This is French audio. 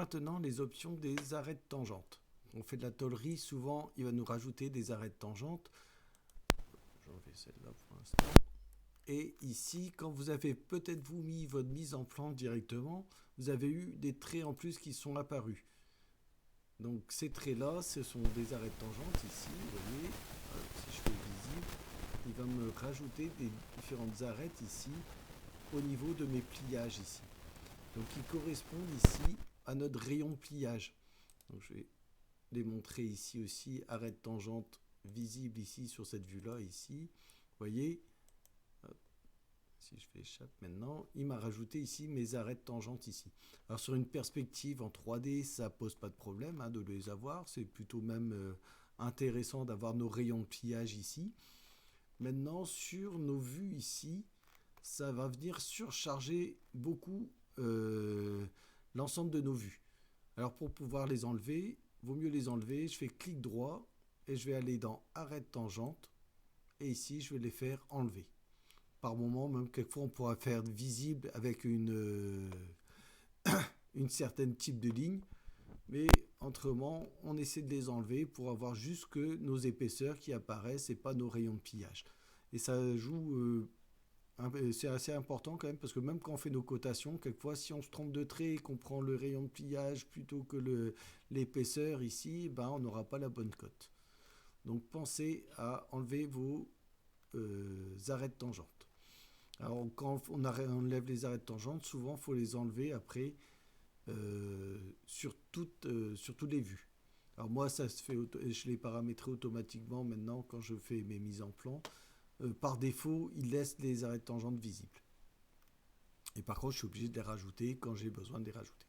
Maintenant, les options des arrêts de tangente. On fait de la tôlerie, souvent il va nous rajouter des arrêts de tangente. J'enlève celle-là pour l'instant. Et ici, quand vous avez peut-être vous mis votre mise en plan directement, vous avez eu des traits en plus qui sont apparus. Donc ces traits-là, ce sont des arrêts de tangente ici, vous voyez. Si je fais visible, il va me rajouter des différentes arêtes ici au niveau de mes pliages ici. Donc ils correspondent ici à notre rayon de pliage. Donc je vais les montrer ici aussi, arrêt de tangente visible ici sur cette vue-là ici. Vous voyez, si je fais échappe maintenant, il m'a rajouté ici mes arrêts de tangente ici. Alors sur une perspective en 3D, ça pose pas de problème de les avoir. C'est plutôt même intéressant d'avoir nos rayons de pliage ici. Maintenant, sur nos vues ici, ça va venir surcharger beaucoup l'ensemble de nos vues. Alors pour pouvoir les enlever, vaut mieux les enlever. Je fais clic droit et je vais aller dans arrêt de tangente. Et ici, je vais les faire enlever. Par moment, même quelquefois, on pourra faire visible avec une certaine type de ligne. Mais autrement, on essaie de les enlever pour avoir juste que nos épaisseurs qui apparaissent et pas nos rayons de pliage. Et ça joue, c'est assez important quand même parce que même quand on fait nos cotations, quelquefois si on se trompe de trait et qu'on prend le rayon de pliage plutôt que l'épaisseur ici, on n'aura pas la bonne cote. Donc pensez à enlever vos arrêts de tangente. Alors quand on enlève les arrêts de tangente, souvent il faut les enlever après sur toutes les vues. Alors moi ça se fait, je l'ai paramétré automatiquement maintenant quand je fais mes mises en plan. Par défaut, il laisse les arrêts de tangente visibles. Et par contre, je suis obligé de les rajouter quand j'ai besoin de les rajouter.